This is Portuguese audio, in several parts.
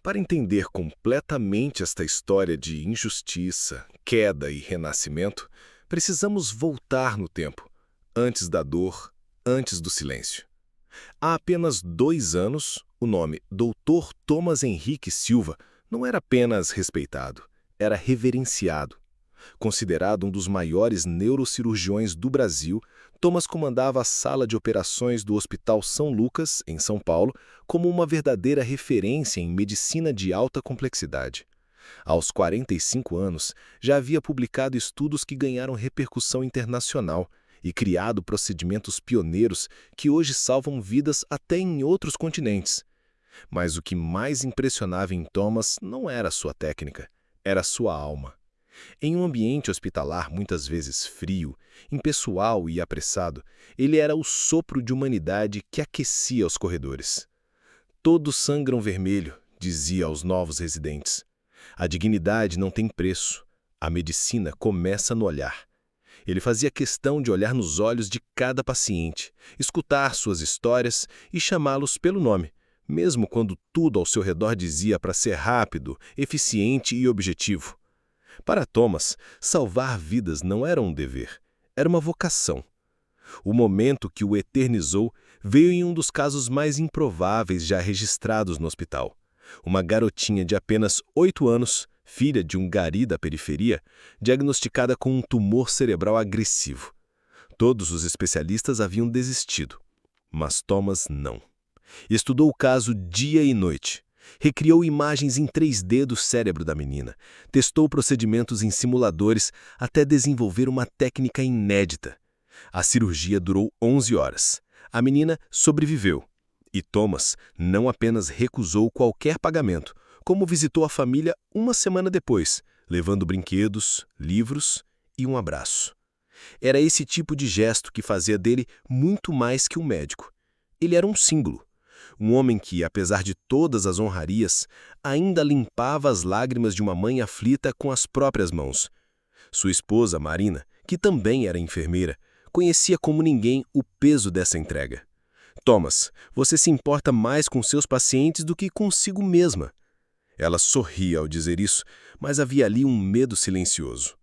Para entender completamente esta história de injustiça, queda e renascimento, precisamos voltar no tempo, antes da dor, antes do silêncio. Há apenas 2 anos, o nome Dr. Thomas Henrique Silva não era apenas respeitado, era reverenciado. Considerado um dos maiores neurocirurgiões do Brasil, Thomas comandava a sala de operações do Hospital São Lucas, em São Paulo, como uma verdadeira referência em medicina de alta complexidade. Aos 45 anos, já havia publicado estudos que ganharam repercussão internacional e criado procedimentos pioneiros que hoje salvam vidas até em outros continentes. Mas o que mais impressionava em Thomas não era sua técnica, era sua alma. Em um ambiente hospitalar muitas vezes frio, impessoal e apressado, ele era o sopro de humanidade que aquecia os corredores. Todos sangram vermelho, dizia aos novos residentes. A dignidade não tem preço. A medicina começa no olhar. Ele fazia questão de olhar nos olhos de cada paciente, escutar suas histórias e chamá-los pelo nome, mesmo quando tudo ao seu redor dizia para ser rápido, eficiente e objetivo. Para Thomas, salvar vidas não era um dever, era uma vocação. O momento que o eternizou veio em um dos casos mais improváveis já registrados no hospital. Uma garotinha de apenas 8 anos, filha de um gari da periferia, diagnosticada com um tumor cerebral agressivo. Todos os especialistas haviam desistido, mas Thomas não. Estudou o caso dia e noite. Recriou imagens em 3D do cérebro da menina, testou procedimentos em simuladores até desenvolver uma técnica inédita. A cirurgia durou 11 horas. A menina sobreviveu. E Thomas não apenas recusou qualquer pagamento, como visitou a família uma semana depois, levando brinquedos, livros e um abraço. Era esse tipo de gesto que fazia dele muito mais que um médico. Ele era um símbolo. Um homem que, apesar de todas as honrarias, ainda limpava as lágrimas de uma mãe aflita com as próprias mãos. Sua esposa, Marina, que também era enfermeira, conhecia como ninguém o peso dessa entrega. Thomas, você se importa mais com seus pacientes do que consigo mesma. Ela sorria ao dizer isso, mas havia ali um medo silencioso.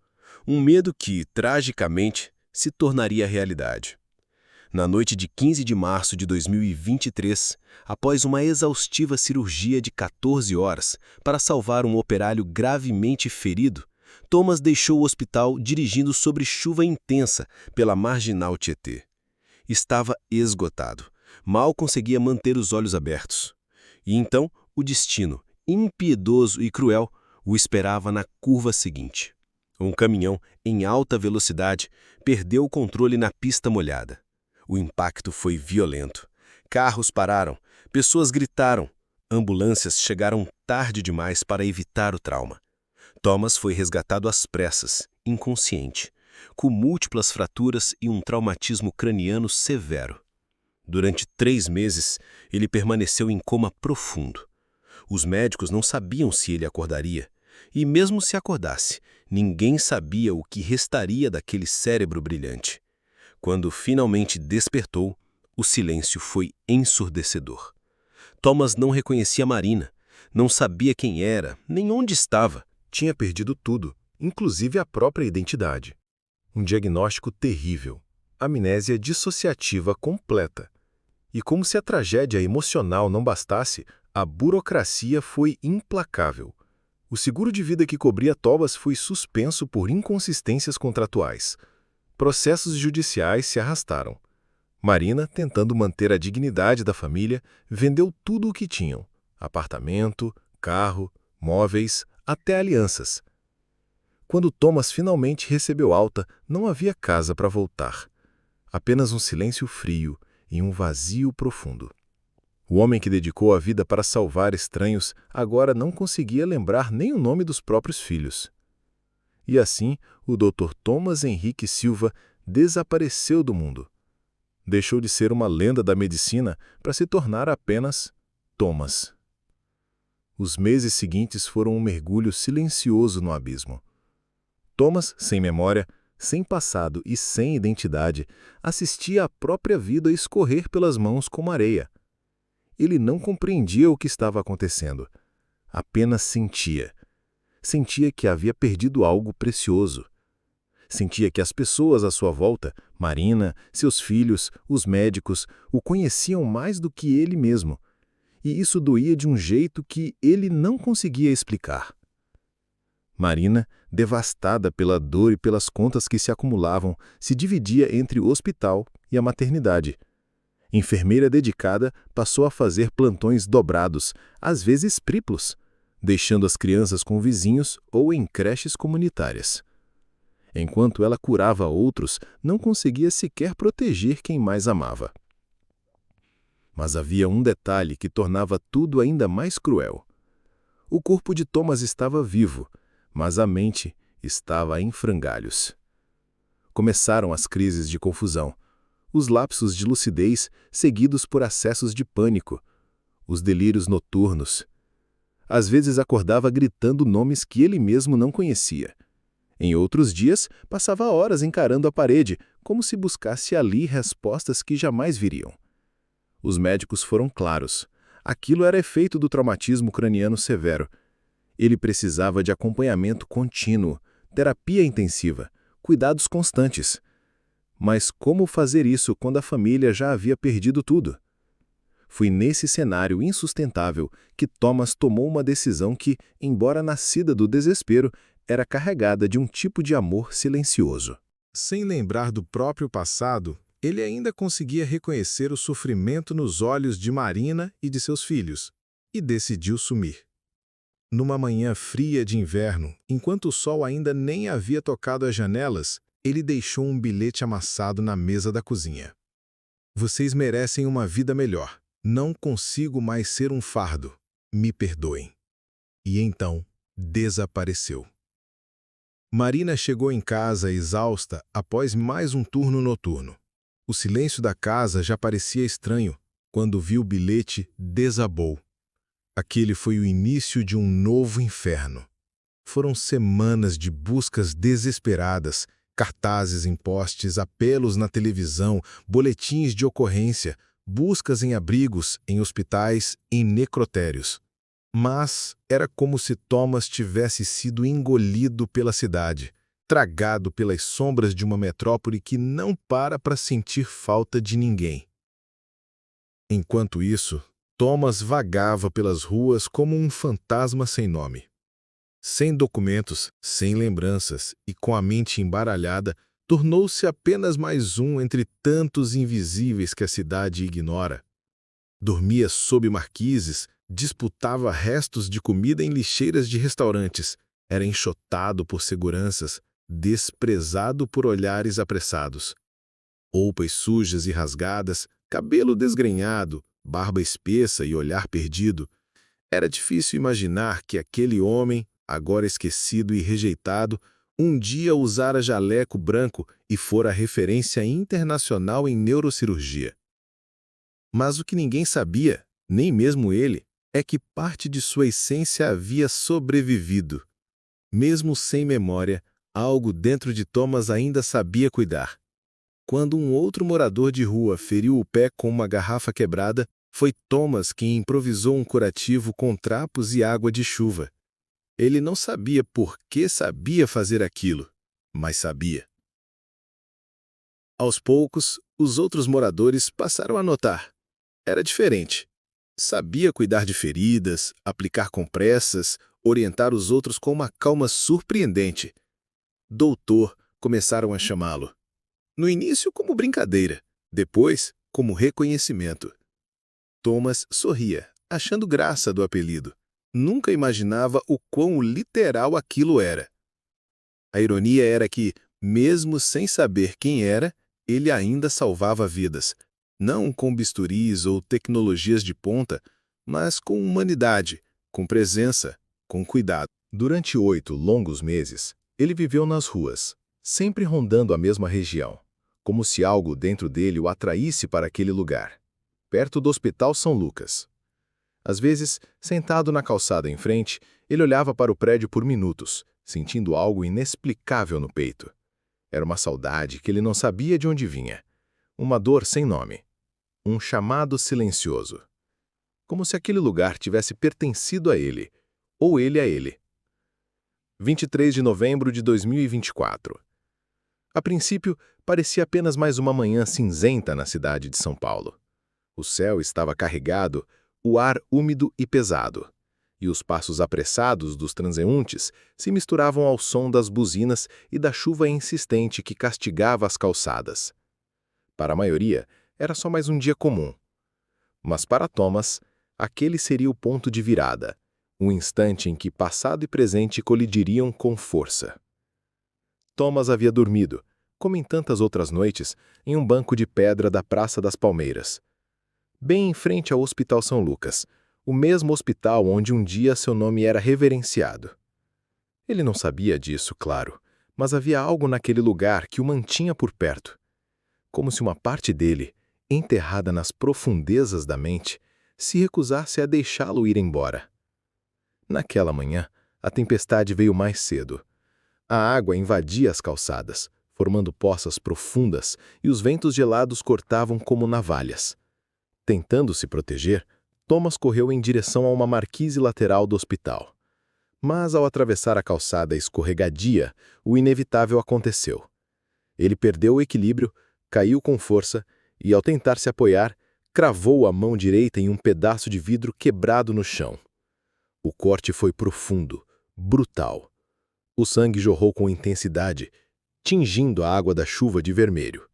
Um medo que, tragicamente, se tornaria realidade. Na noite de 15 de março de 2023, após uma exaustiva cirurgia de 14 horas para salvar um operário gravemente ferido, Thomas deixou o hospital dirigindo sobre chuva intensa pela Marginal Tietê. Estava esgotado, mal conseguia manter os olhos abertos. E então, o destino, impiedoso e cruel, o esperava na curva seguinte. Um caminhão, em alta velocidade, perdeu o controle na pista molhada. O impacto foi violento. Carros pararam, pessoas gritaram, ambulâncias chegaram tarde demais para evitar o trauma. Thomas foi resgatado às pressas, inconsciente, com múltiplas fraturas e um traumatismo craniano severo. Durante 3 meses, ele permaneceu em coma profundo. Os médicos não sabiam se ele acordaria, e mesmo se acordasse, ninguém sabia o que restaria daquele cérebro brilhante. Quando finalmente despertou, o silêncio foi ensurdecedor. Thomas não reconhecia Marina, não sabia quem era, nem onde estava. Tinha perdido tudo, inclusive a própria identidade. Um diagnóstico terrível, amnésia dissociativa completa. E como se a tragédia emocional não bastasse, a burocracia foi implacável. O seguro de vida que cobria Thomas foi suspenso por inconsistências contratuais. Processos judiciais se arrastaram. Marina, tentando manter a dignidade da família, vendeu tudo o que tinham: apartamento, carro, móveis, até alianças. Quando Thomas finalmente recebeu alta, não havia casa para voltar. Apenas um silêncio frio e um vazio profundo. O homem que dedicou a vida para salvar estranhos agora não conseguia lembrar nem o nome dos próprios filhos. E assim, o Dr. Thomas Henrique Silva desapareceu do mundo. Deixou de ser uma lenda da medicina para se tornar apenas Thomas. Os meses seguintes foram um mergulho silencioso no abismo. Thomas, sem memória, sem passado e sem identidade, assistia a própria vida escorrer pelas mãos como areia. Ele não compreendia o que estava acontecendo. Apenas sentia. Sentia que havia perdido algo precioso. Sentia que as pessoas à sua volta, Marina, seus filhos, os médicos, o conheciam mais do que ele mesmo. E isso doía de um jeito que ele não conseguia explicar. Marina, devastada pela dor e pelas contas que se acumulavam, se dividia entre o hospital e a maternidade. Enfermeira dedicada, passou a fazer plantões dobrados, às vezes triplos, deixando as crianças com vizinhos ou em creches comunitárias. Enquanto ela curava outros, não conseguia sequer proteger quem mais amava. Mas havia um detalhe que tornava tudo ainda mais cruel. O corpo de Thomas estava vivo, mas a mente estava em frangalhos. Começaram as crises de confusão, os lapsos de lucidez seguidos por acessos de pânico, os delírios noturnos. Às vezes acordava gritando nomes que ele mesmo não conhecia. Em outros dias, passava horas encarando a parede, como se buscasse ali respostas que jamais viriam. Os médicos foram claros. Aquilo era efeito do traumatismo craniano severo. Ele precisava de acompanhamento contínuo, terapia intensiva, cuidados constantes. Mas como fazer isso quando a família já havia perdido tudo? Foi nesse cenário insustentável que Thomas tomou uma decisão que, embora nascida do desespero, era carregada de um tipo de amor silencioso. Sem lembrar do próprio passado, ele ainda conseguia reconhecer o sofrimento nos olhos de Marina e de seus filhos, e decidiu sumir. Numa manhã fria de inverno, enquanto o sol ainda nem havia tocado as janelas, ele deixou um bilhete amassado na mesa da cozinha. Vocês merecem uma vida melhor. Não consigo mais ser um fardo. Me perdoem. E então, desapareceu. Marina chegou em casa exausta após mais um turno noturno. O silêncio da casa já parecia estranho. Quando viu o bilhete, desabou. Aquele foi o início de um novo inferno. Foram semanas de buscas desesperadas, cartazes em postes, apelos na televisão, boletins de ocorrência, buscas em abrigos, em hospitais, em necrotérios. Mas era como se Thomas tivesse sido engolido pela cidade, tragado pelas sombras de uma metrópole que não para sentir falta de ninguém. Enquanto isso, Thomas vagava pelas ruas como um fantasma sem nome. Sem documentos, sem lembranças e com a mente embaralhada, tornou-se apenas mais um entre tantos invisíveis que a cidade ignora. Dormia sob marquises, disputava restos de comida em lixeiras de restaurantes, era enxotado por seguranças, desprezado por olhares apressados. Roupas sujas e rasgadas, cabelo desgrenhado, barba espessa e olhar perdido. Era difícil imaginar que aquele homem, agora esquecido e rejeitado, um dia usara jaleco branco e fora referência internacional em neurocirurgia. Mas o que ninguém sabia, nem mesmo ele, é que parte de sua essência havia sobrevivido. Mesmo sem memória, algo dentro de Thomas ainda sabia cuidar. Quando um outro morador de rua feriu o pé com uma garrafa quebrada, foi Thomas quem improvisou um curativo com trapos e água de chuva. Ele não sabia por que sabia fazer aquilo, mas sabia. Aos poucos, os outros moradores passaram a notar. Era diferente. Sabia cuidar de feridas, aplicar compressas, orientar os outros com uma calma surpreendente. Doutor, começaram a chamá-lo. No início como brincadeira, depois como reconhecimento. Thomas sorria, achando graça do apelido. Nunca imaginava o quão literal aquilo era. A ironia era que, mesmo sem saber quem era, ele ainda salvava vidas, não com bisturis ou tecnologias de ponta, mas com humanidade, com presença, com cuidado. Durante 8 longos meses, ele viveu nas ruas, sempre rondando a mesma região, como se algo dentro dele o atraísse para aquele lugar, perto do Hospital São Lucas. Às vezes, sentado na calçada em frente, ele olhava para o prédio por minutos, sentindo algo inexplicável no peito. Era uma saudade que ele não sabia de onde vinha, uma dor sem nome, um chamado silencioso. Como se aquele lugar tivesse pertencido a ele, ou ele a ele. 23 de novembro de 2024. A princípio, parecia apenas mais uma manhã cinzenta na cidade de São Paulo. O céu estava carregado, o ar úmido e pesado, e os passos apressados dos transeuntes se misturavam ao som das buzinas e da chuva insistente que castigava as calçadas. Para a maioria, era só mais um dia comum. Mas para Thomas, aquele seria o ponto de virada, um instante em que passado e presente colidiriam com força. Thomas havia dormido, como em tantas outras noites, em um banco de pedra da Praça das Palmeiras, bem em frente ao Hospital São Lucas, o mesmo hospital onde um dia seu nome era reverenciado. Ele não sabia disso, claro, mas havia algo naquele lugar que o mantinha por perto, como se uma parte dele, enterrada nas profundezas da mente, se recusasse a deixá-lo ir embora. Naquela manhã, a tempestade veio mais cedo. A água invadia as calçadas, formando poças profundas, e os ventos gelados cortavam como navalhas. Tentando se proteger, Thomas correu em direção a uma marquise lateral do hospital. Mas, ao atravessar a calçada escorregadia, o inevitável aconteceu. Ele perdeu o equilíbrio, caiu com força e, ao tentar se apoiar, cravou a mão direita em um pedaço de vidro quebrado no chão. O corte foi profundo, brutal. O sangue jorrou com intensidade, tingindo a água da chuva de vermelho.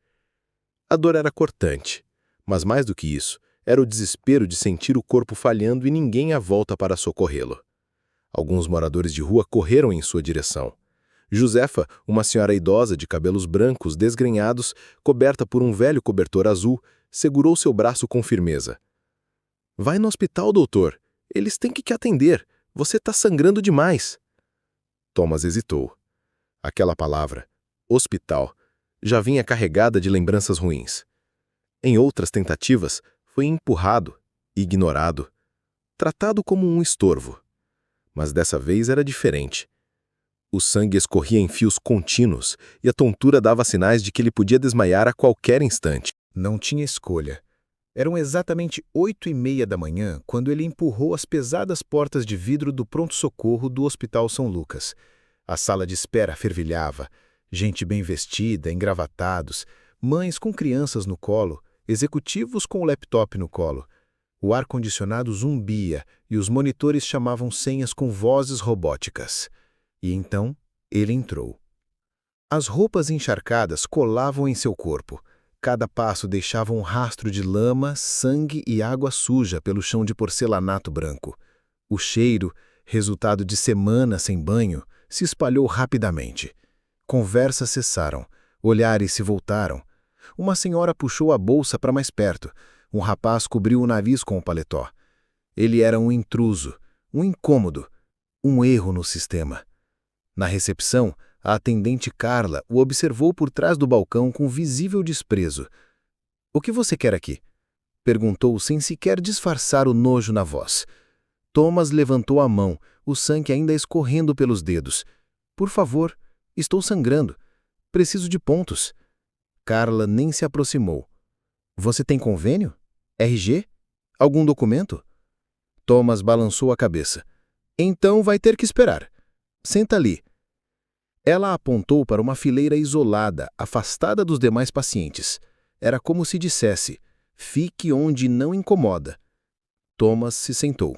A dor era cortante, mas mais do que isso, era o desespero de sentir o corpo falhando e ninguém à volta para socorrê-lo. Alguns moradores de rua correram em sua direção. Josefa, uma senhora idosa de cabelos brancos desgrenhados, coberta por um velho cobertor azul, segurou seu braço com firmeza. "Vai no hospital, doutor. Eles têm que te atender. Você está sangrando demais." Thomas hesitou. Aquela palavra, hospital, já vinha carregada de lembranças ruins. Em outras tentativas, foi empurrado, ignorado, tratado como um estorvo. Mas dessa vez era diferente. O sangue escorria em fios contínuos e a tontura dava sinais de que ele podia desmaiar a qualquer instante. Não tinha escolha. Eram exatamente 8h30 da manhã quando ele empurrou as pesadas portas de vidro do pronto-socorro do Hospital São Lucas. A sala de espera fervilhava, gente bem vestida, engravatados, mães com crianças no colo, executivos com o laptop no colo. O ar-condicionado zumbia e os monitores chamavam senhas com vozes robóticas. E então ele entrou. As roupas encharcadas colavam em seu corpo. Cada passo deixava um rastro de lama, sangue e água suja pelo chão de porcelanato branco. O cheiro, resultado de semanas sem banho, se espalhou rapidamente. Conversas cessaram, olhares se voltaram. Uma senhora puxou a bolsa para mais perto. Um rapaz cobriu o nariz com o paletó. Ele era um intruso, um incômodo, um erro no sistema. Na recepção, a atendente Carla o observou por trás do balcão com visível desprezo. "O que você quer aqui?" perguntou sem sequer disfarçar o nojo na voz. Thomas levantou a mão, o sangue ainda escorrendo pelos dedos. "Por favor, estou sangrando. Preciso de pontos." Carla nem se aproximou. "Você tem convênio? RG? Algum documento?" Thomas balançou a cabeça. "Então vai ter que esperar. Senta ali." Ela apontou para uma fileira isolada, afastada dos demais pacientes. Era como se dissesse: "Fique onde não incomoda." Thomas se sentou.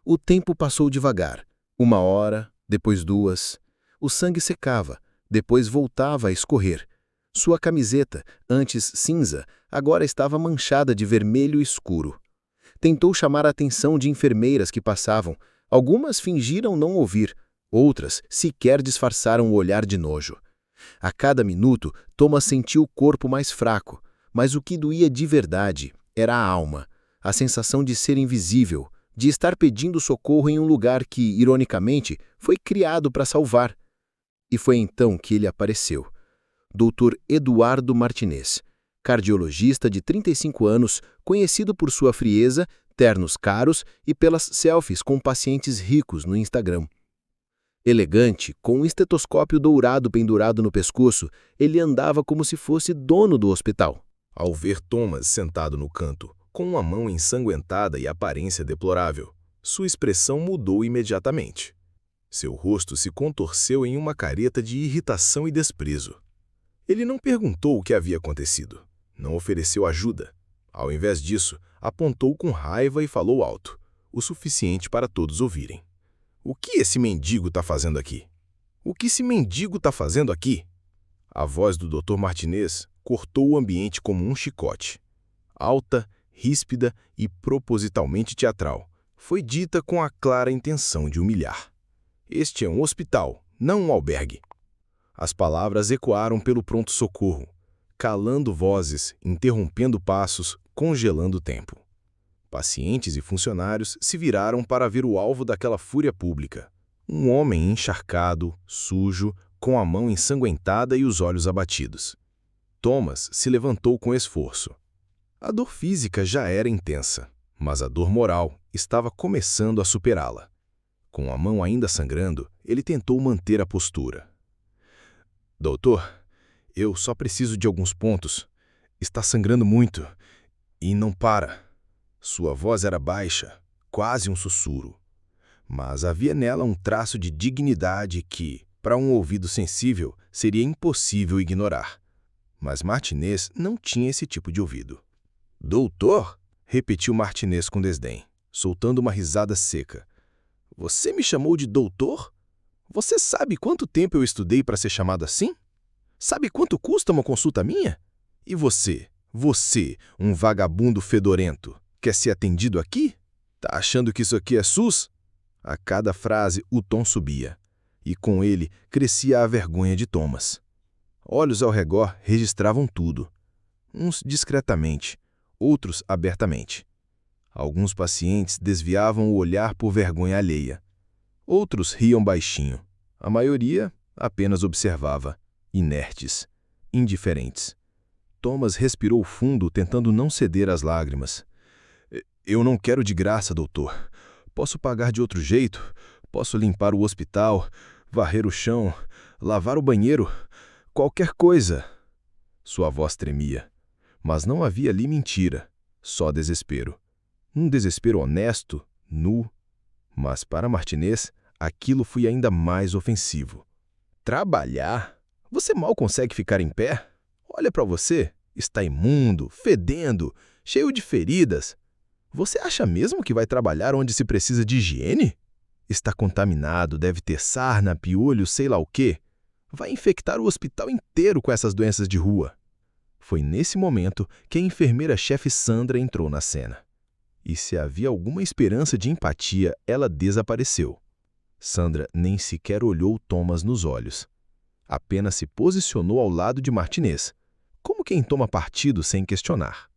O tempo passou devagar. 1 hora, depois 2. O sangue secava, depois voltava a escorrer. Sua camiseta, antes cinza, agora estava manchada de vermelho escuro. Tentou chamar a atenção de enfermeiras que passavam. Algumas fingiram não ouvir, outras sequer disfarçaram o olhar de nojo. A cada minuto, Thomas sentiu o corpo mais fraco, mas o que doía de verdade era a alma, a sensação de ser invisível, de estar pedindo socorro em um lugar que, ironicamente, foi criado para salvar. E foi então que ele apareceu. Dr. Eduardo Martinez, cardiologista de 35 anos, conhecido por sua frieza, ternos caros e pelas selfies com pacientes ricos no Instagram. Elegante, com um estetoscópio dourado pendurado no pescoço, ele andava como se fosse dono do hospital. Ao ver Thomas sentado no canto, com uma mão ensanguentada e aparência deplorável, Sua expressão mudou imediatamente. Seu rosto se contorceu em uma careta de irritação e desprezo. Ele não perguntou o que havia acontecido. Não ofereceu ajuda. Ao invés disso, apontou com raiva e falou alto, o suficiente para todos ouvirem. O que esse mendigo está fazendo aqui? O que esse mendigo está fazendo aqui? A voz do Dr. Martinez cortou o ambiente como um chicote. Alta, ríspida e propositalmente teatral, foi dita com a clara intenção de humilhar. Este é um hospital, não um albergue. As palavras ecoaram pelo pronto-socorro, calando vozes, interrompendo passos, congelando o tempo. Pacientes e funcionários se viraram para ver o alvo daquela fúria pública. Um homem encharcado, sujo, com a mão ensanguentada e os olhos abatidos. Thomas se levantou com esforço. A dor física já era intensa, mas a dor moral estava começando a superá-la. Com a mão ainda sangrando, ele tentou manter a postura. Doutor, eu só preciso de alguns pontos. Está sangrando muito. E não para. Sua voz era baixa, quase um sussurro. Mas havia nela um traço de dignidade que, para um ouvido sensível, seria impossível ignorar. Mas Martinez não tinha esse tipo de ouvido. Doutor? Repetiu Martinez com desdém, soltando uma risada seca. Você me chamou de doutor? Você sabe quanto tempo eu estudei para ser chamado assim? Sabe quanto custa uma consulta minha? E você, um vagabundo fedorento, quer ser atendido aqui? Tá achando que isso aqui é SUS? A cada frase o tom subia, e com ele crescia a vergonha de Thomas. Olhos ao redor registravam tudo, uns discretamente, outros abertamente. Alguns pacientes desviavam o olhar por vergonha alheia. Outros riam baixinho. A maioria apenas observava, inertes, indiferentes. Thomas respirou fundo, tentando não ceder às lágrimas. Eu não quero de graça, doutor. Posso pagar de outro jeito. Posso limpar o hospital, varrer o chão, lavar o banheiro, qualquer coisa. Sua voz tremia. Mas não havia ali mentira, só desespero. Um desespero honesto, nu. Mas para Martinez, aquilo foi ainda mais ofensivo. Trabalhar? Você mal consegue ficar em pé? Olha para você, está imundo, fedendo, cheio de feridas. Você acha mesmo que vai trabalhar onde se precisa de higiene? Está contaminado, deve ter sarna, piolho, sei lá o quê. Vai infectar o hospital inteiro com essas doenças de rua. Foi nesse momento que a enfermeira-chefe Sandra entrou na cena. E se havia alguma esperança de empatia, ela desapareceu. Sandra nem sequer olhou Thomas nos olhos. Apenas se posicionou ao lado de Martinez, como quem toma partido sem questionar.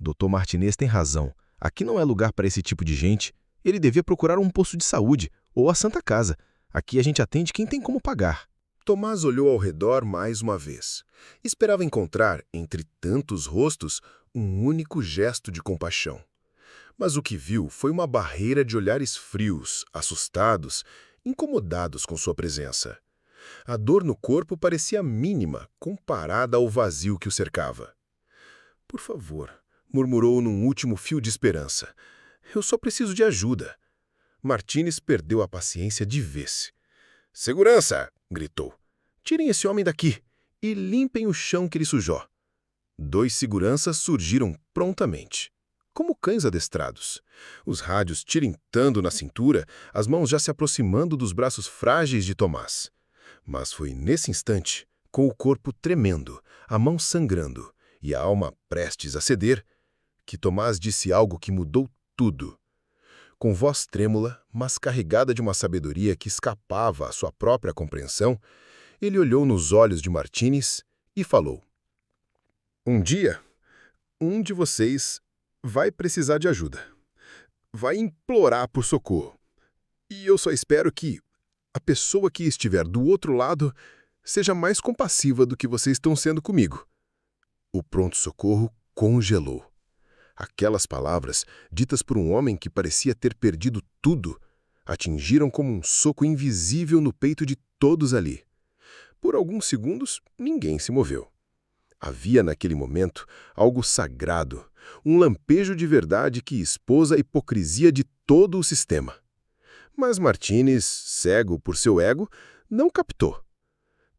Dr. Martinez tem razão. Aqui não é lugar para esse tipo de gente. Ele devia procurar um posto de saúde ou a Santa Casa. Aqui a gente atende quem tem como pagar. Tomás olhou ao redor mais uma vez. Esperava encontrar, entre tantos rostos, um único gesto de compaixão. Mas o que viu foi uma barreira de olhares frios, assustados, incomodados com sua presença. A dor no corpo parecia mínima comparada ao vazio que o cercava. Por favor, murmurou num último fio de esperança. Eu só preciso de ajuda. Martinez perdeu a paciência de vez. Segurança! Gritou. Tirem esse homem daqui e limpem o chão que ele sujou. 2 seguranças surgiram prontamente, como cães adestrados. Os rádios tirintando na cintura, as mãos já se aproximando dos braços frágeis de Tomás. Mas foi nesse instante, com o corpo tremendo, a mão sangrando e a alma prestes a ceder, que Tomás disse algo que mudou tudo. Com voz trêmula, mas carregada de uma sabedoria que escapava à sua própria compreensão, ele olhou nos olhos de Martinez e falou: Um dia, um de vocês vai precisar de ajuda. Vai implorar por socorro. E eu só espero que a pessoa que estiver do outro lado seja mais compassiva do que vocês estão sendo comigo. O pronto-socorro congelou. Aquelas palavras, ditas por um homem que parecia ter perdido tudo, atingiram como um soco invisível no peito de todos ali. Por alguns segundos, ninguém se moveu. Havia naquele momento algo sagrado, Um lampejo de verdade que expôs a hipocrisia de todo o sistema. Mas Martínez, cego por seu ego, não captou.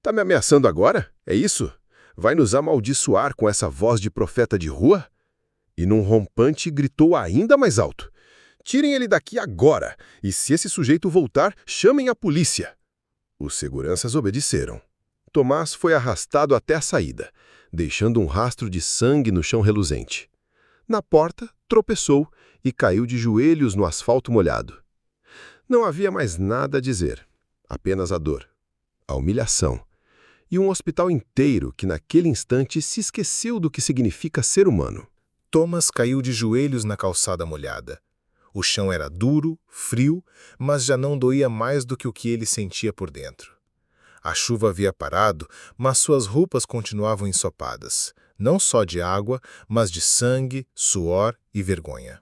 Tá me ameaçando agora? É isso? Vai nos amaldiçoar com essa voz de profeta de rua? E num rompante gritou ainda mais alto. Tirem ele daqui agora, e se esse sujeito voltar, chamem a polícia. Os seguranças obedeceram. Tomás foi arrastado até a saída, deixando um rastro de sangue no chão reluzente. Na porta, tropeçou e caiu de joelhos no asfalto molhado. Não havia mais nada a dizer, apenas a dor, a humilhação e um hospital inteiro que naquele instante se esqueceu do que significa ser humano. Thomas caiu de joelhos na calçada molhada. O chão era duro, frio, mas já não doía mais do que o que ele sentia por dentro. A chuva havia parado, mas suas roupas continuavam ensopadas, não só de água, mas de sangue, suor e vergonha.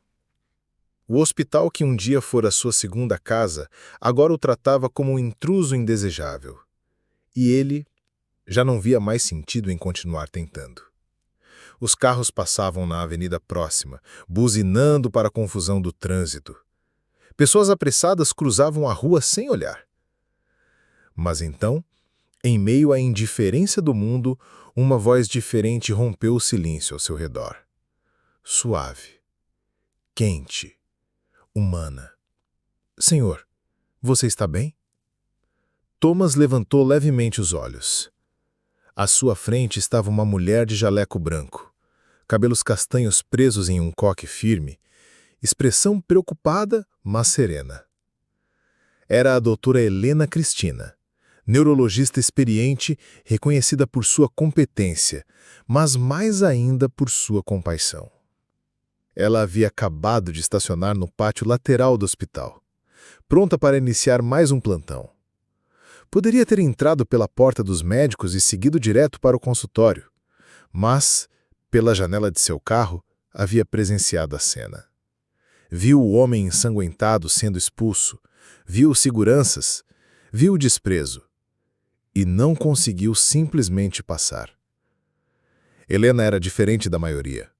O hospital que um dia fora sua segunda casa, agora o tratava como um intruso indesejável. E ele já não via mais sentido em continuar tentando. Os carros passavam na avenida próxima, buzinando para a confusão do trânsito. Pessoas apressadas cruzavam a rua sem olhar. Mas então, em meio à indiferença do mundo, uma voz diferente rompeu o silêncio ao seu redor. Suave, quente, humana. Senhor, você está bem? Thomas levantou levemente os olhos. À sua frente estava uma mulher de jaleco branco, cabelos castanhos presos em um coque firme, expressão preocupada, mas serena. Era a doutora Helena Cristina, neurologista experiente, reconhecida por sua competência, mas mais ainda por sua compaixão. Ela havia acabado de estacionar no pátio lateral do hospital, pronta para iniciar mais um plantão. Poderia ter entrado pela porta dos médicos e seguido direto para o consultório, mas, pela janela de seu carro, havia presenciado a cena. Viu o homem ensanguentado sendo expulso, viu os seguranças, viu o desprezo, e não conseguiu simplesmente passar. Helena era diferente da maioria.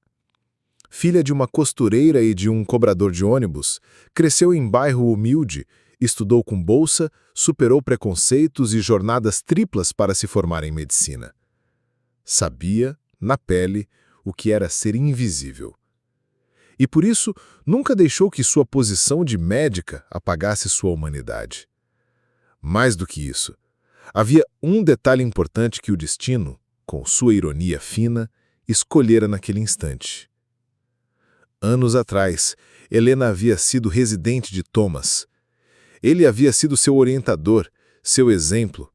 Filha de uma costureira e de um cobrador de ônibus, cresceu em bairro humilde, estudou com bolsa, superou preconceitos e jornadas triplas para se formar em medicina. Sabia, na pele, o que era ser invisível. E por isso, nunca deixou que sua posição de médica apagasse sua humanidade. Mais do que isso, havia um detalhe importante que o destino, com sua ironia fina, escolhera naquele instante. Anos atrás, Helena havia sido residente de Thomas. Ele havia sido seu orientador, seu exemplo,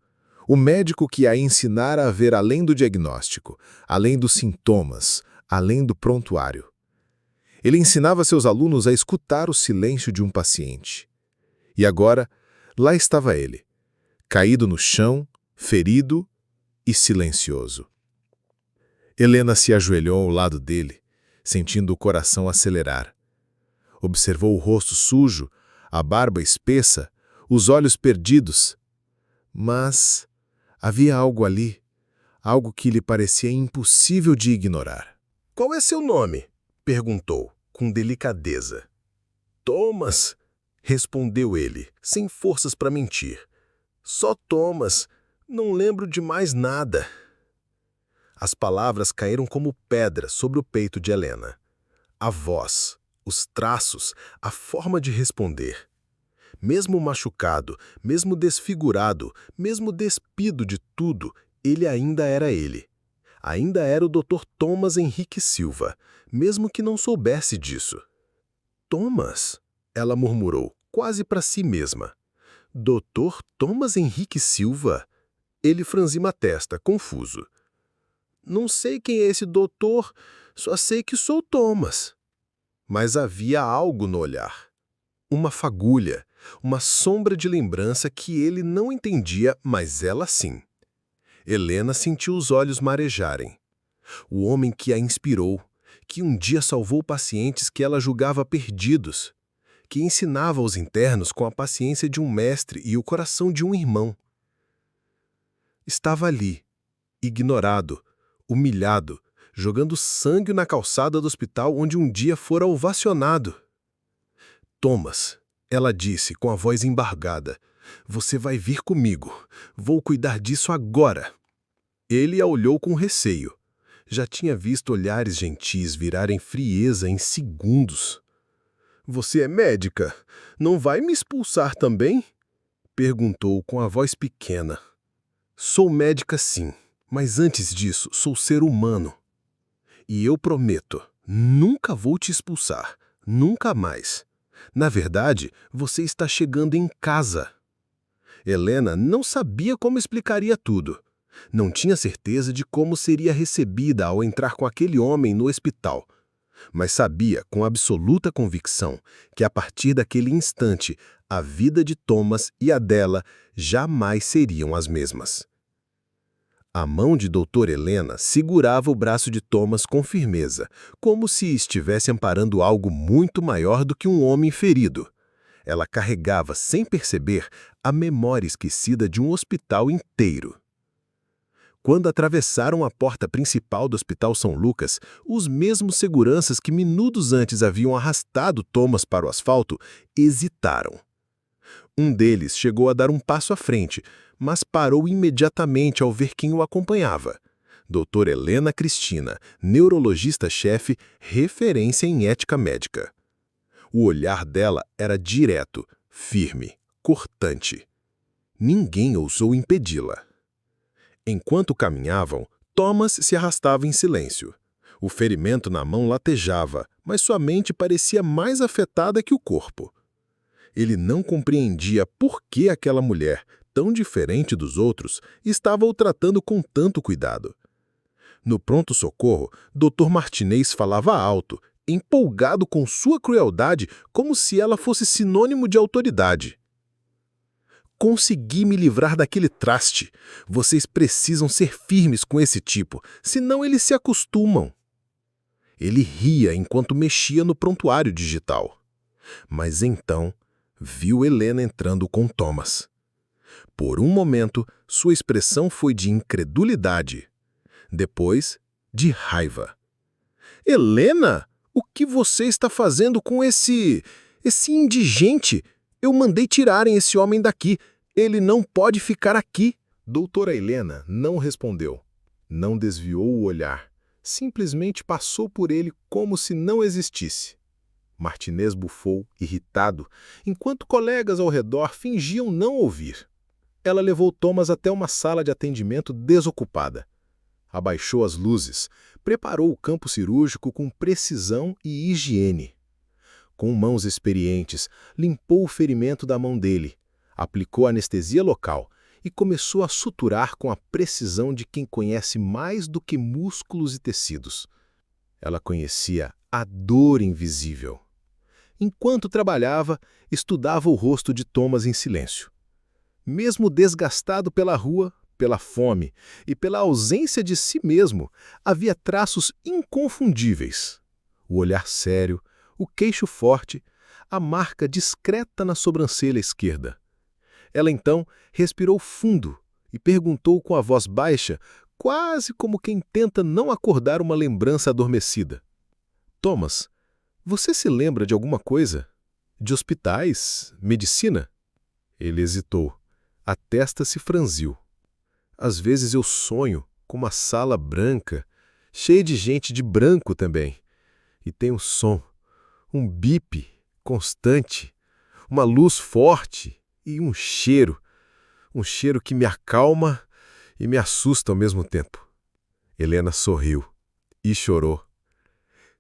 o médico que a ensinara a ver além do diagnóstico, além dos sintomas, além do prontuário. Ele ensinava seus alunos a escutar o silêncio de um paciente. E agora, lá estava ele, caído no chão, ferido e silencioso. Helena se ajoelhou ao lado dele, sentindo o coração acelerar. Observou o rosto sujo, a barba espessa, os olhos perdidos. Mas havia algo ali, algo que lhe parecia impossível de ignorar. Qual é seu nome? Perguntou, com delicadeza. Thomas, respondeu ele, sem forças para mentir. Só Thomas, não lembro de mais nada. As palavras caíram como pedra sobre o peito de Helena. A voz, os traços, a forma de responder. Mesmo machucado, mesmo desfigurado, mesmo despido de tudo, ele ainda era ele. Ainda era o Dr. Thomas Henrique Silva, mesmo que não soubesse disso. Thomas, ela murmurou, quase para si mesma. Dr. Thomas Henrique Silva? Ele franziu a testa, confuso. Não sei quem é esse doutor, só sei que sou Thomas. Mas havia algo no olhar. Uma fagulha, uma sombra de lembrança que ele não entendia, mas ela sim. Helena sentiu os olhos marejarem. O homem que a inspirou, que um dia salvou pacientes que ela julgava perdidos, que ensinava aos internos com a paciência de um mestre e o coração de um irmão. Estava ali, ignorado, humilhado, jogando sangue na calçada do hospital onde um dia fora ovacionado. Thomas, ela disse com a voz embargada, você vai vir comigo. Vou cuidar disso agora. Ele a olhou com receio. Já tinha visto olhares gentis virarem frieza em segundos. Você é médica? Não vai me expulsar também? Perguntou com a voz pequena. Sou médica sim, mas antes disso sou ser humano. E eu prometo, nunca vou te expulsar, nunca mais. Na verdade, você está chegando em casa. Helena não sabia como explicaria tudo. Não tinha certeza de como seria recebida ao entrar com aquele homem no hospital. Mas sabia com absoluta convicção que a partir daquele instante, a vida de Thomas e a dela jamais seriam as mesmas. A mão de doutora Helena segurava o braço de Thomas com firmeza, como se estivesse amparando algo muito maior do que um homem ferido. Ela carregava, sem perceber, a memória esquecida de um hospital inteiro. Quando atravessaram a porta principal do Hospital São Lucas, os mesmos seguranças que minutos antes haviam arrastado Thomas para o asfalto hesitaram. Um deles chegou a dar um passo à frente, mas parou imediatamente ao ver quem o acompanhava. Doutora Helena Cristina, neurologista-chefe, referência em ética médica. O olhar dela era direto, firme, cortante. Ninguém ousou impedi-la. Enquanto caminhavam, Thomas se arrastava em silêncio. O ferimento na mão latejava, mas sua mente parecia mais afetada que o corpo. Ele não compreendia por que aquela mulher, tão diferente dos outros, estava o tratando com tanto cuidado. No pronto-socorro, Dr. Martinez falava alto, empolgado com sua crueldade, como se ela fosse sinônimo de autoridade. Consegui me livrar daquele traste. Vocês precisam ser firmes com esse tipo, senão eles se acostumam. Ele ria enquanto mexia no prontuário digital. Mas então, viu Helena entrando com Thomas. Por um momento, sua expressão foi de incredulidade. Depois, de raiva. Helena, o que você está fazendo com esse indigente? Eu mandei tirarem esse homem daqui. Ele não pode ficar aqui. Doutora Helena não respondeu. Não desviou o olhar. Simplesmente passou por ele como se não existisse. Martinez bufou, irritado, enquanto colegas ao redor fingiam não ouvir. Ela levou Thomas até uma sala de atendimento desocupada. Abaixou as luzes, preparou o campo cirúrgico com precisão e higiene. Com mãos experientes, limpou o ferimento da mão dele, aplicou anestesia local e começou a suturar com a precisão de quem conhece mais do que músculos e tecidos. Ela conhecia a dor invisível. Enquanto trabalhava, estudava o rosto de Thomas em silêncio. Mesmo desgastado pela rua, pela fome e pela ausência de si mesmo, havia traços inconfundíveis. O olhar sério, o queixo forte, a marca discreta na sobrancelha esquerda. Ela então respirou fundo e perguntou com a voz baixa, quase como quem tenta não acordar uma lembrança adormecida. Thomas, você se lembra de alguma coisa? De hospitais? Medicina? Ele hesitou. A testa se franziu. Às vezes eu sonho com uma sala branca, cheia de gente de branco também. E tem um som, um bip constante, uma luz forte e um cheiro que me acalma e me assusta ao mesmo tempo. Helena sorriu e chorou.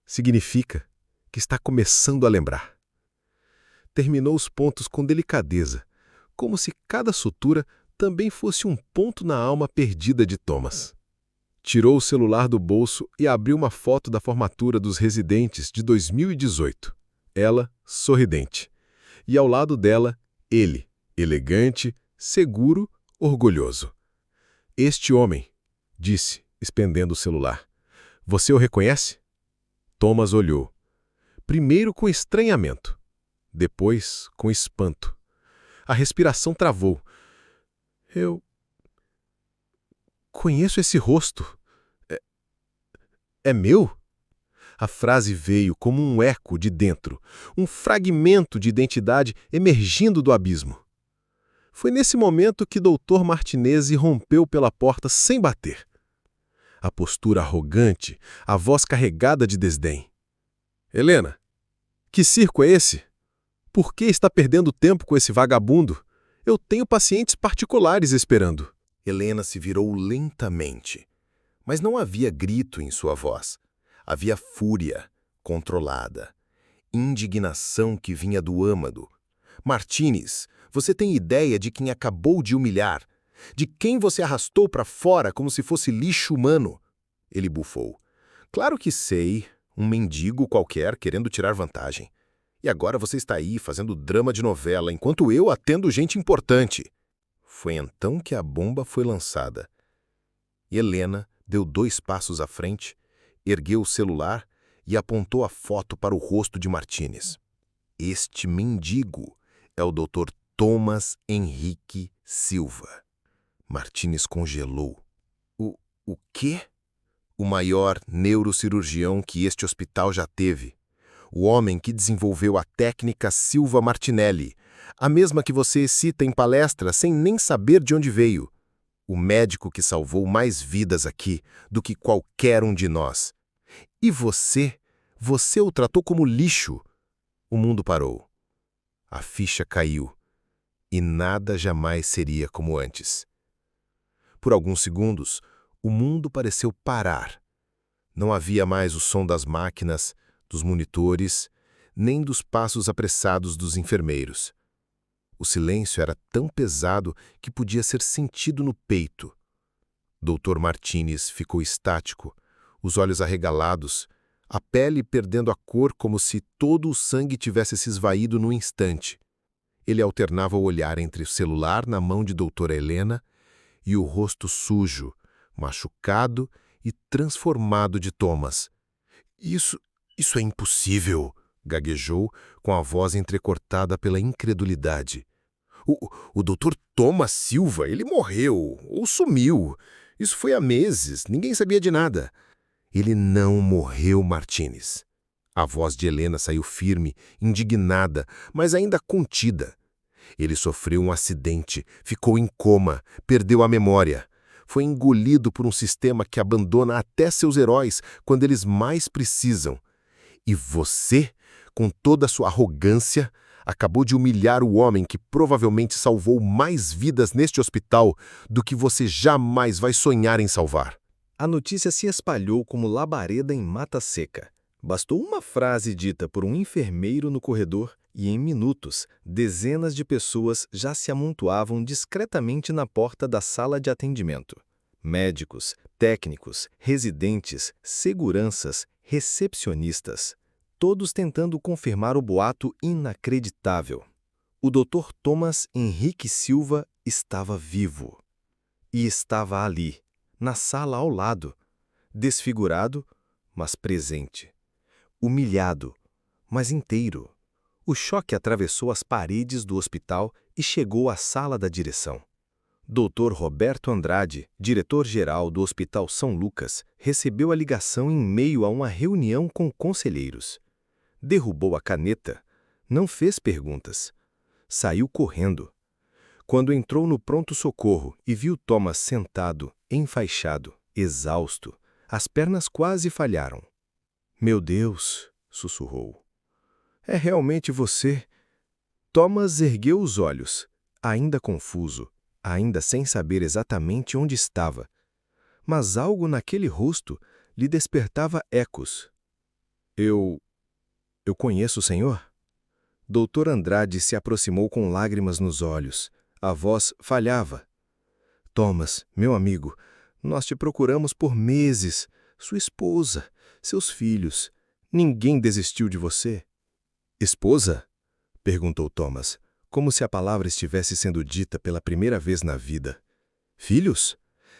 Significa que está começando a lembrar. Terminou os pontos com delicadeza, como se cada sutura também fosse um ponto na alma perdida de Thomas. Tirou o celular do bolso e abriu uma foto da formatura dos residentes de 2018. Ela, sorridente. E ao lado dela, ele, elegante, seguro, orgulhoso. Este homem, disse, expendendo o celular. Você o reconhece? Thomas olhou. Primeiro com estranhamento, depois com espanto. A respiração travou. Eu conheço esse rosto. É meu? A frase veio como um eco de dentro, um fragmento de identidade emergindo do abismo. Foi nesse momento que Dr. Martinez rompeu pela porta sem bater. A postura arrogante, a voz carregada de desdém. Helena, que circo é esse? Por que está perdendo tempo com esse vagabundo? Eu tenho pacientes particulares esperando. Helena se virou lentamente, mas não havia grito em sua voz. Havia fúria, controlada, indignação que vinha do âmago. Martinez, você tem ideia de quem acabou de humilhar? De quem você arrastou para fora como se fosse lixo humano? Ele bufou. Claro que sei, um mendigo qualquer querendo tirar vantagem. E agora você está aí fazendo drama de novela, enquanto eu atendo gente importante. Foi então que a bomba foi lançada. Helena deu 2 passos à frente, ergueu o celular e apontou a foto para o rosto de Martinez. Este mendigo é o Dr. Thomas Henrique Silva. Martinez congelou. O quê? O maior neurocirurgião que este hospital já teve. O homem que desenvolveu a técnica Silva Martinelli, a mesma que você cita em palestra sem nem saber de onde veio. O médico que salvou mais vidas aqui do que qualquer um de nós. E você o tratou como lixo. O mundo parou. A ficha caiu. E nada jamais seria como antes. Por alguns segundos, o mundo pareceu parar. Não havia mais o som das máquinas, dos monitores, nem dos passos apressados dos enfermeiros. O silêncio era tão pesado que podia ser sentido no peito. Dr. Martinez ficou estático, os olhos arregalados, a pele perdendo a cor como se todo o sangue tivesse se esvaído num instante. Ele alternava o olhar entre o celular na mão de doutora Helena e o rosto sujo, machucado e transformado de Thomas. Isso é impossível, gaguejou, com a voz entrecortada pela incredulidade. O Dr. Thomas Silva, ele morreu, ou sumiu. Isso foi há meses, ninguém sabia de nada. Ele não morreu, Martinez. A voz de Helena saiu firme, indignada, mas ainda contida. Ele sofreu um acidente, ficou em coma, perdeu a memória. Foi engolido por um sistema que abandona até seus heróis quando eles mais precisam. E você, com toda a sua arrogância, acabou de humilhar o homem que provavelmente salvou mais vidas neste hospital do que você jamais vai sonhar em salvar. A notícia se espalhou como labareda em mata seca. Bastou uma frase dita por um enfermeiro no corredor e, em minutos, dezenas de pessoas já se amontoavam discretamente na porta da sala de atendimento. Médicos, técnicos, residentes, seguranças, recepcionistas, todos tentando confirmar o boato inacreditável. O Dr. Thomas Henrique Silva estava vivo. E estava ali, na sala ao lado, desfigurado, mas presente. Humilhado, mas inteiro. O choque atravessou as paredes do hospital e chegou à sala da direção. Dr. Roberto Andrade, diretor-geral do Hospital São Lucas, recebeu a ligação em meio a uma reunião com conselheiros. Derrubou a caneta, não fez perguntas. Saiu correndo. Quando entrou no pronto-socorro e viu Thomas sentado, enfaixado, exausto, as pernas quase falharam. "Meu Deus", sussurrou. "É realmente você?" Thomas ergueu os olhos, ainda confuso, ainda sem saber exatamente onde estava. Mas algo naquele rosto lhe despertava ecos. Eu conheço o senhor?" Dr. Andrade se aproximou com lágrimas nos olhos. A voz falhava. "Thomas, meu amigo, nós te procuramos por meses. Sua esposa, seus filhos. Ninguém desistiu de você." "Esposa?" perguntou Thomas, como se a palavra estivesse sendo dita pela primeira vez na vida. "Filhos?"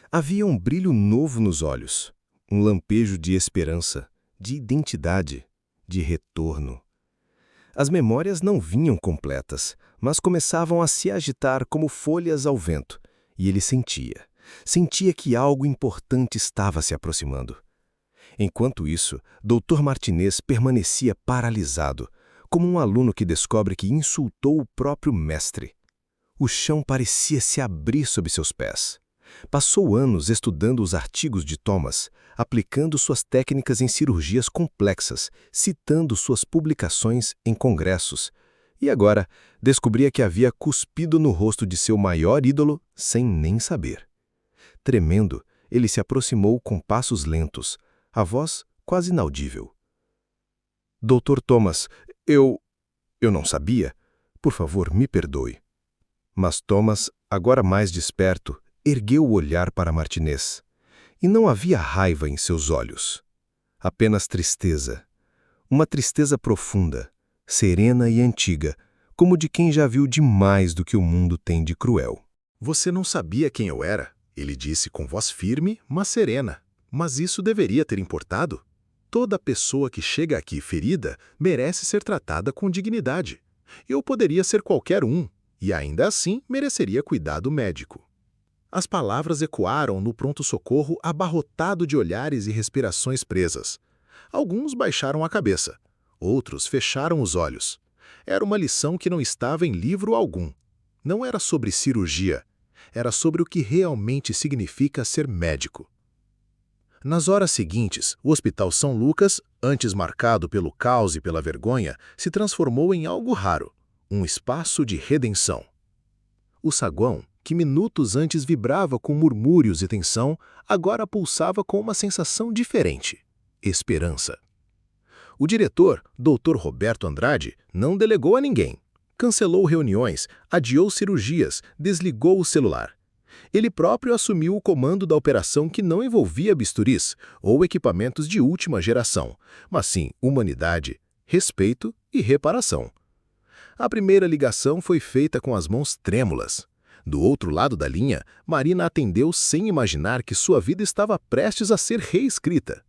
Havia um brilho novo nos olhos, um lampejo de esperança, de identidade, de retorno. As memórias não vinham completas, mas começavam a se agitar como folhas ao vento, e ele sentia que algo importante estava se aproximando. Enquanto isso, Dr. Martinez permanecia paralisado, como um aluno que descobre que insultou o próprio mestre. O chão parecia se abrir sob seus pés. Passou anos estudando os artigos de Thomas, aplicando suas técnicas em cirurgias complexas, citando suas publicações em congressos, e agora descobria que havia cuspido no rosto de seu maior ídolo sem nem saber. Tremendo, ele se aproximou com passos lentos, a voz quase inaudível. Dr. Thomas, eu não sabia. Por favor, me perdoe. Mas Thomas, agora mais desperto, ergueu o olhar para Martinez. E não havia raiva em seus olhos. Apenas tristeza. Uma tristeza profunda, serena e antiga, como de quem já viu demais do que o mundo tem de cruel. Você não sabia quem eu era, ele disse com voz firme, mas serena. Mas isso deveria ter importado. Toda pessoa que chega aqui ferida merece ser tratada com dignidade. Eu poderia ser qualquer um, e ainda assim mereceria cuidado médico. As palavras ecoaram no pronto-socorro abarrotado de olhares e respirações presas. Alguns baixaram a cabeça, outros fecharam os olhos. Era uma lição que não estava em livro algum. Não era sobre cirurgia, era sobre o que realmente significa ser médico. Nas horas seguintes, o Hospital São Lucas, antes marcado pelo caos e pela vergonha, se transformou em algo raro, um espaço de redenção. O saguão, que minutos antes vibrava com murmúrios e tensão, agora pulsava com uma sensação diferente: esperança. O diretor, Dr. Roberto Andrade, não delegou a ninguém. Cancelou reuniões, adiou cirurgias, desligou o celular. Ele próprio assumiu o comando da operação que não envolvia bisturis ou equipamentos de última geração, mas sim humanidade, respeito e reparação. A primeira ligação foi feita com as mãos trêmulas. Do outro lado da linha, Marina atendeu sem imaginar que sua vida estava prestes a ser reescrita.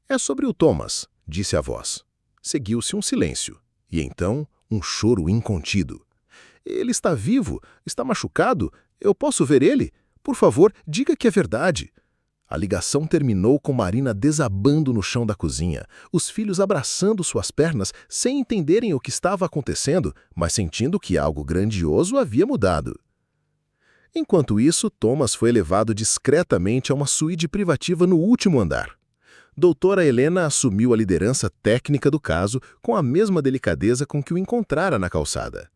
É sobre o Thomas, disse a voz. Seguiu-se um silêncio, e então um choro incontido. Ele está vivo? Está machucado? Eu posso ver ele? Por favor, diga que é verdade. A ligação terminou com Marina desabando no chão da cozinha, os filhos abraçando suas pernas sem entenderem o que estava acontecendo, mas sentindo que algo grandioso havia mudado. Enquanto isso, Thomas foi levado discretamente a uma suíte privativa no último andar. Doutora Helena assumiu a liderança técnica do caso com a mesma delicadeza com que o encontrara na calçada.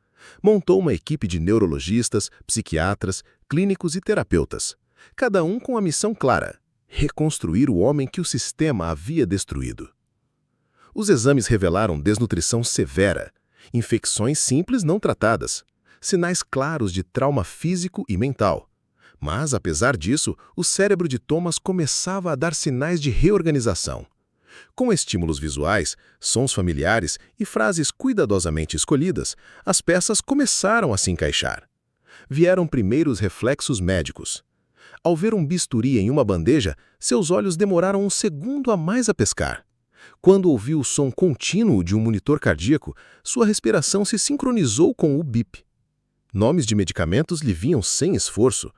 Montou uma equipe de neurologistas, psiquiatras, clínicos e terapeutas, cada um com a missão clara: reconstruir o homem que o sistema havia destruído. Os exames revelaram desnutrição severa, infecções simples não tratadas, sinais claros de trauma físico e mental. Mas, apesar disso, o cérebro de Thomas começava a dar sinais de reorganização. Com estímulos visuais, sons familiares e frases cuidadosamente escolhidas, as peças começaram a se encaixar. Vieram primeiros reflexos médicos. Ao ver um bisturi em uma bandeja, seus olhos demoraram um segundo a mais a pescar. Quando ouviu o som contínuo de um monitor cardíaco, sua respiração se sincronizou com o bip. Nomes de medicamentos lhe vinham sem esforço.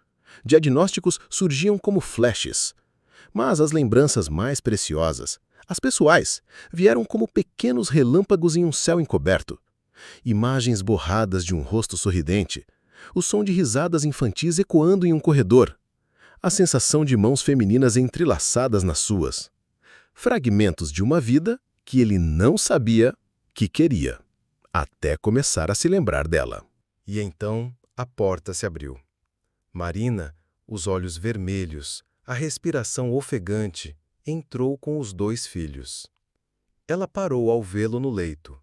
Diagnósticos surgiam como flashes. Mas as lembranças mais preciosas, as pessoais, vieram como pequenos relâmpagos em um céu encoberto. Imagens borradas de um rosto sorridente, o som de risadas infantis ecoando em um corredor, a sensação de mãos femininas entrelaçadas nas suas. Fragmentos de uma vida que ele não sabia que queria, até começar a se lembrar dela. E então a porta se abriu. Marina, os olhos vermelhos, a respiração ofegante, entrou com os 2 filhos. Ela parou ao vê-lo no leito.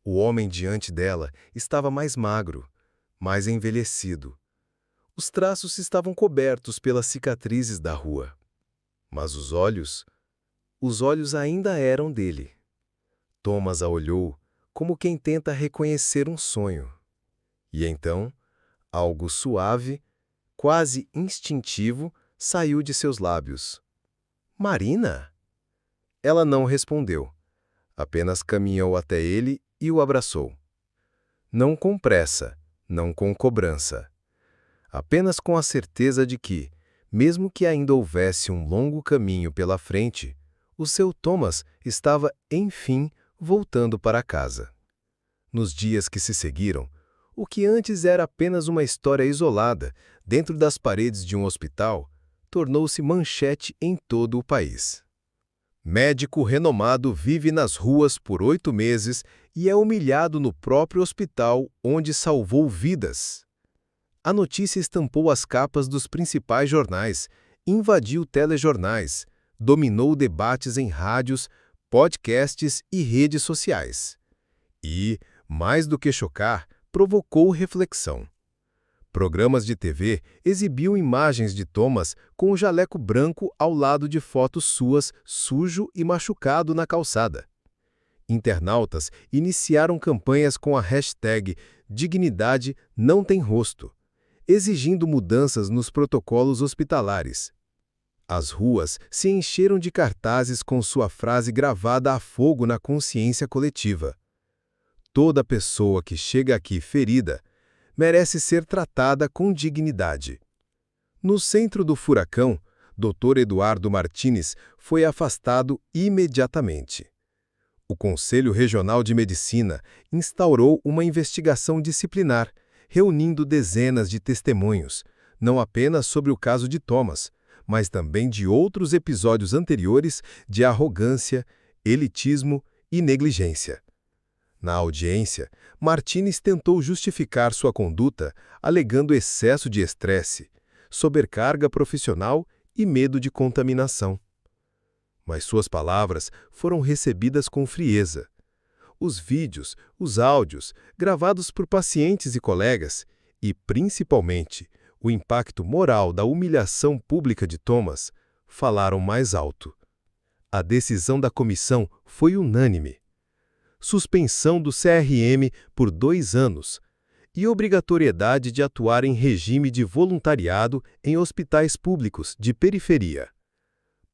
O homem diante dela estava mais magro, mais envelhecido. Os traços estavam cobertos pelas cicatrizes da rua. Mas os olhos ainda eram dele. Thomas a olhou como quem tenta reconhecer um sonho. E então, algo suave, quase instintivo, saiu de seus lábios. Marina? Ela não respondeu. Apenas caminhou até ele e o abraçou. Não com pressa, não com cobrança. Apenas com a certeza de que, mesmo que ainda houvesse um longo caminho pela frente, O seu Thomas estava, enfim, voltando para casa. Nos dias que se seguiram, o que antes era apenas uma história isolada dentro das paredes de um hospital, tornou-se manchete em todo o país. Médico renomado vive nas ruas por 8 meses e é humilhado no próprio hospital onde salvou vidas. A notícia estampou as capas dos principais jornais, invadiu telejornais, dominou debates em rádios, podcasts e redes sociais. E, mais do que chocar, provocou reflexão. Programas de TV exibiam imagens de Thomas com o jaleco branco ao lado de fotos suas sujo e machucado na calçada. Internautas iniciaram campanhas com a hashtag Dignidade não tem rosto, exigindo mudanças nos protocolos hospitalares. As ruas se encheram de cartazes com sua frase gravada a fogo na consciência coletiva. Toda pessoa que chega aqui ferida merece ser tratada com dignidade. No centro do furacão, Dr. Eduardo Martínez foi afastado imediatamente. O Conselho Regional de Medicina instaurou uma investigação disciplinar, reunindo dezenas de testemunhos, não apenas sobre o caso de Thomas, mas também de outros episódios anteriores de arrogância, elitismo e negligência. Na audiência, Martínez tentou justificar sua conduta alegando excesso de estresse, sobrecarga profissional e medo de contaminação. Mas suas palavras foram recebidas com frieza. Os vídeos, os áudios, gravados por pacientes e colegas, e, principalmente, o impacto moral da humilhação pública de Thomas, falaram mais alto. A decisão da comissão foi unânime. Suspensão do CRM por 2 anos e obrigatoriedade de atuar em regime de voluntariado em hospitais públicos de periferia,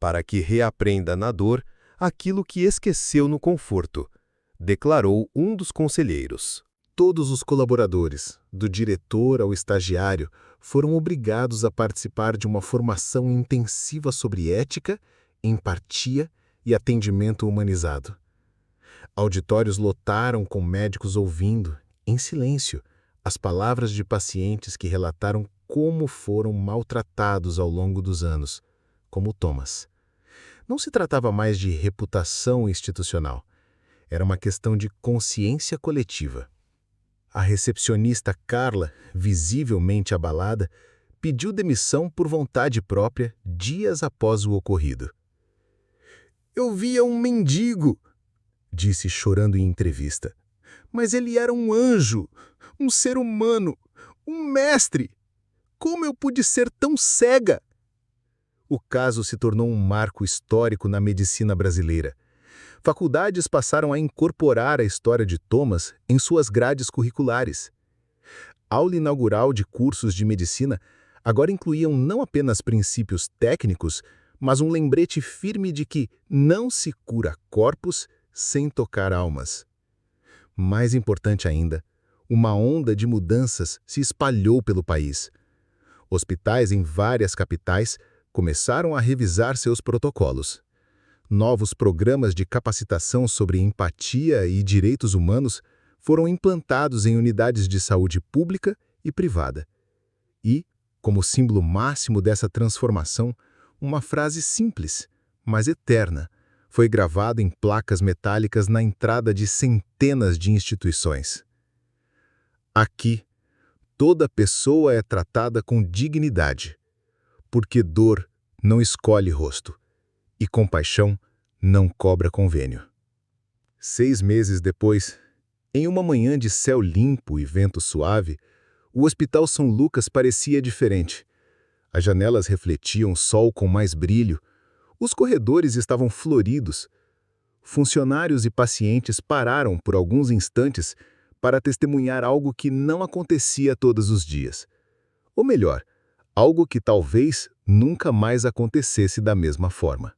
para que reaprenda na dor aquilo que esqueceu no conforto, declarou um dos conselheiros. Todos os colaboradores, do diretor ao estagiário, foram obrigados a participar de uma formação intensiva sobre ética, empatia e atendimento humanizado. Auditórios lotaram com médicos ouvindo, em silêncio, as palavras de pacientes que relataram como foram maltratados ao longo dos anos, como Thomas. Não se tratava mais de reputação institucional. Era uma questão de consciência coletiva. A recepcionista Carla, visivelmente abalada, pediu demissão por vontade própria dias após o ocorrido. "Eu via um mendigo", disse chorando em entrevista. "Mas ele era um anjo, um ser humano, um mestre. Como eu pude ser tão cega?" O caso se tornou um marco histórico na medicina brasileira. Faculdades passaram a incorporar a história de Thomas em suas grades curriculares. Aula inaugural de cursos de medicina agora incluíam não apenas princípios técnicos, mas um lembrete firme de que não se cura corpos sem tocar almas. Mais importante ainda, uma onda de mudanças se espalhou pelo país. Hospitais em várias capitais começaram a revisar seus protocolos. Novos programas de capacitação sobre empatia e direitos humanos foram implantados em unidades de saúde pública e privada. E, como símbolo máximo dessa transformação, uma frase simples, mas eterna, foi gravada em placas metálicas na entrada de centenas de instituições. Aqui, toda pessoa é tratada com dignidade, porque dor não escolhe rosto e compaixão não cobra convênio. 6 meses depois, em uma manhã de céu limpo e vento suave, o Hospital São Lucas parecia diferente. As janelas refletiam o sol com mais brilho, os corredores estavam floridos. Funcionários e pacientes pararam por alguns instantes para testemunhar algo que não acontecia todos os dias. Ou melhor, algo que talvez nunca mais acontecesse da mesma forma.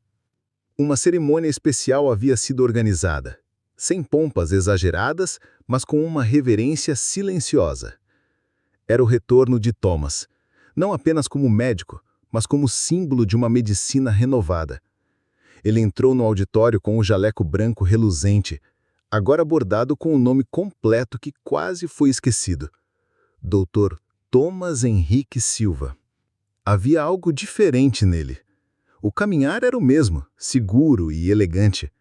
Uma cerimônia especial havia sido organizada, sem pompas exageradas, mas com uma reverência silenciosa. Era o retorno de Thomas, não apenas como médico, mas como símbolo de uma medicina renovada. Ele entrou no auditório com um jaleco branco reluzente, agora bordado com o nome completo que quase foi esquecido. Dr. Thomas Henrique Silva. Havia algo diferente nele. O caminhar era o mesmo, seguro e elegante.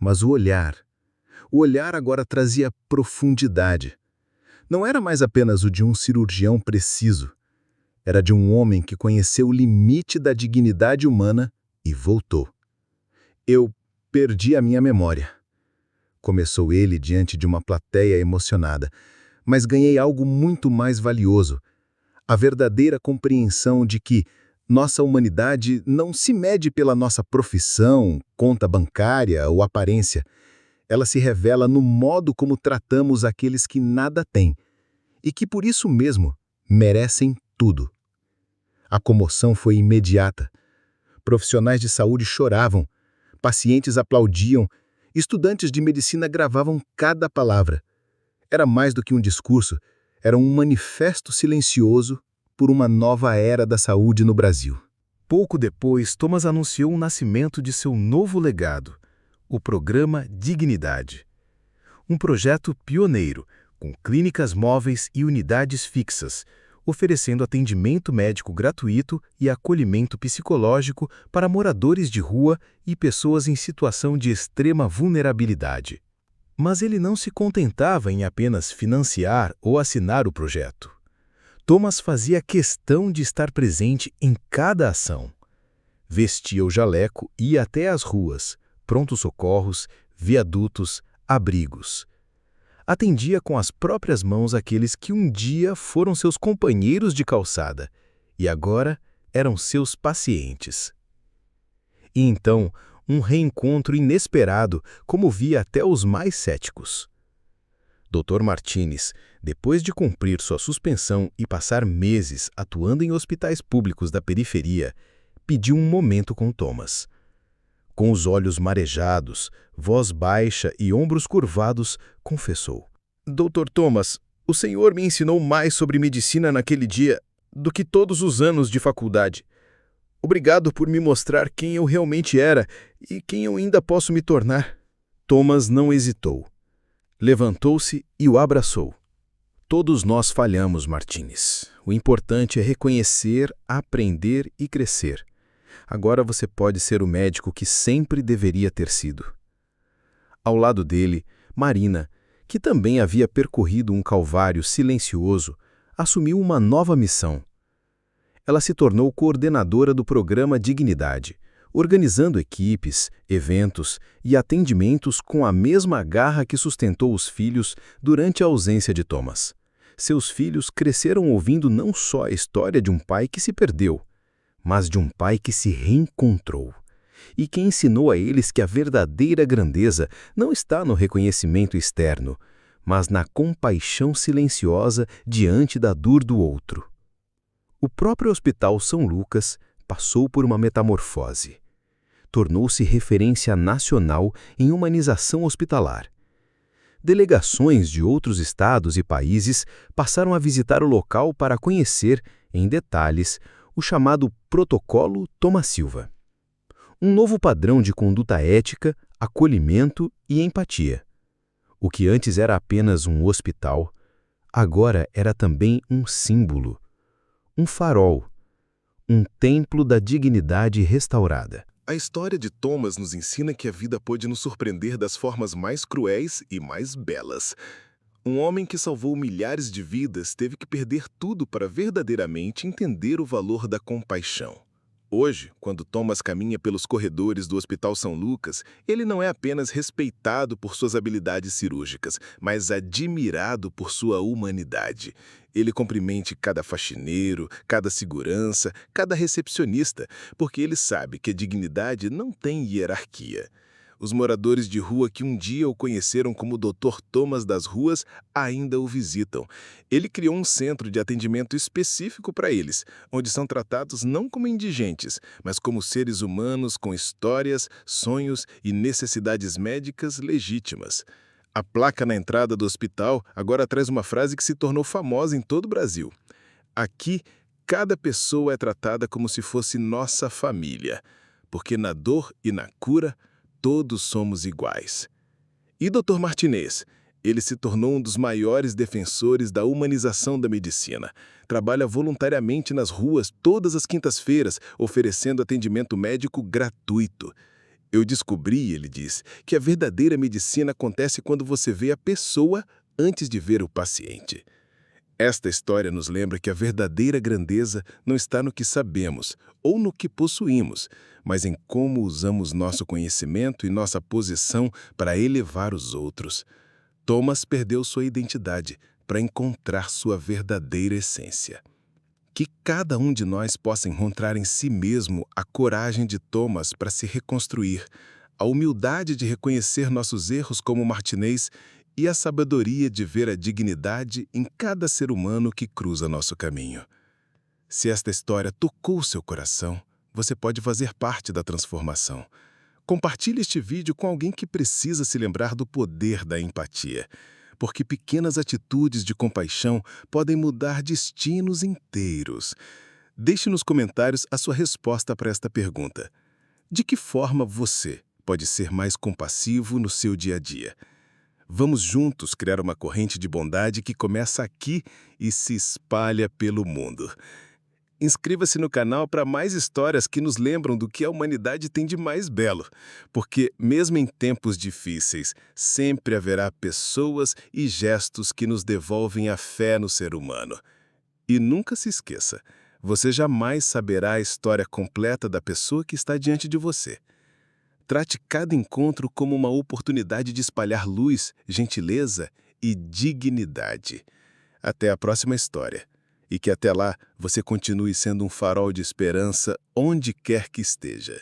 Mas o olhar agora trazia profundidade. Não era mais apenas o de um cirurgião preciso. Era de um homem que conheceu o limite da dignidade humana e voltou. Eu perdi a minha memória. Começou ele diante de uma plateia emocionada, mas ganhei algo muito mais valioso. A verdadeira compreensão de que nossa humanidade não se mede pela nossa profissão, conta bancária ou aparência. Ela se revela no modo como tratamos aqueles que nada têm e que, por isso mesmo, merecem tudo. A comoção foi imediata. Profissionais de saúde choravam, pacientes aplaudiam, estudantes de medicina gravavam cada palavra. Era mais do que um discurso, era um manifesto silencioso por uma nova era da saúde no Brasil. Pouco depois, Thomas anunciou o nascimento de seu novo legado, o Programa Dignidade. Um projeto pioneiro, com clínicas móveis e unidades fixas, oferecendo atendimento médico gratuito e acolhimento psicológico para moradores de rua e pessoas em situação de extrema vulnerabilidade. Mas ele não se contentava em apenas financiar ou assinar o projeto. Thomas fazia questão de estar presente em cada ação. Vestia o jaleco e ia até as ruas, prontos-socorros, viadutos, abrigos. Atendia com as próprias mãos aqueles que um dia foram seus companheiros de calçada e agora eram seus pacientes. E então, um reencontro inesperado comovia até os mais céticos. Dr. Martínez, depois de cumprir sua suspensão e passar meses atuando em hospitais públicos da periferia, pediu um momento com Thomas. Com os olhos marejados, voz baixa e ombros curvados, confessou: Dr. Thomas, o senhor me ensinou mais sobre medicina naquele dia do que todos os anos de faculdade. Obrigado por me mostrar quem eu realmente era e quem eu ainda posso me tornar. Thomas não hesitou. Levantou-se e o abraçou. Todos nós falhamos, Martínez. O importante é reconhecer, aprender e crescer. Agora você pode ser o médico que sempre deveria ter sido. Ao lado dele, Marina, que também havia percorrido um calvário silencioso, assumiu uma nova missão. Ela se tornou coordenadora do programa Dignidade, organizando equipes, eventos e atendimentos com a mesma garra que sustentou os filhos durante a ausência de Thomas. Seus filhos cresceram ouvindo não só a história de um pai que se perdeu, mas de um pai que se reencontrou, e que ensinou a eles que a verdadeira grandeza não está no reconhecimento externo, mas na compaixão silenciosa diante da dor do outro. O próprio Hospital São Lucas passou por uma metamorfose. Tornou-se referência nacional em humanização hospitalar. Delegações de outros estados e países passaram a visitar o local para conhecer, em detalhes, o chamado Protocolo Thomas Silva. Um novo padrão de conduta ética, acolhimento e empatia. O que antes era apenas um hospital, agora era também um símbolo, um farol, um templo da dignidade restaurada. A história de Thomas nos ensina que a vida pode nos surpreender das formas mais cruéis e mais belas. Um homem que salvou milhares de vidas teve que perder tudo para verdadeiramente entender o valor da compaixão. Hoje, quando Thomas caminha pelos corredores do Hospital São Lucas, ele não é apenas respeitado por suas habilidades cirúrgicas, mas admirado por sua humanidade. Ele cumprimente cada faxineiro, cada segurança, cada recepcionista, porque ele sabe que a dignidade não tem hierarquia. Os moradores de rua que um dia o conheceram como Dr. Thomas das Ruas ainda o visitam. Ele criou um centro de atendimento específico para eles, onde são tratados não como indigentes, mas como seres humanos com histórias, sonhos e necessidades médicas legítimas. A placa na entrada do hospital agora traz uma frase que se tornou famosa em todo o Brasil. Aqui, cada pessoa é tratada como se fosse nossa família. porque na dor e na cura, todos somos iguais. E Dr. Martinez? Ele se tornou um dos maiores defensores da humanização da medicina. Trabalha voluntariamente nas ruas todas as quintas-feiras, oferecendo atendimento médico gratuito. Eu descobri, ele diz, que a verdadeira medicina acontece quando você vê a pessoa antes de ver o paciente. Esta história nos lembra que a verdadeira grandeza não está no que sabemos ou no que possuímos, mas em como usamos nosso conhecimento e nossa posição para elevar os outros. Thomas perdeu sua identidade para encontrar sua verdadeira essência. Que cada um de nós possa encontrar em si mesmo a coragem de Thomas para se reconstruir, a humildade de reconhecer nossos erros como Martinez e a sabedoria de ver a dignidade em cada ser humano que cruza nosso caminho. Se esta história tocou seu coração, você pode fazer parte da transformação. Compartilhe este vídeo com alguém que precisa se lembrar do poder da empatia, porque pequenas atitudes de compaixão podem mudar destinos inteiros. Deixe nos comentários a sua resposta para esta pergunta. De que forma você pode ser mais compassivo no seu dia a dia? Vamos juntos criar uma corrente de bondade que começa aqui e se espalha pelo mundo. Inscreva-se no canal para mais histórias que nos lembram do que a humanidade tem de mais belo, porque, mesmo em tempos difíceis, sempre haverá pessoas e gestos que nos devolvem a fé no ser humano. E nunca se esqueça, você jamais saberá a história completa da pessoa que está diante de você. Trate cada encontro como uma oportunidade de espalhar luz, gentileza e dignidade. Até a próxima história. E que até lá você continue sendo um farol de esperança onde quer que esteja.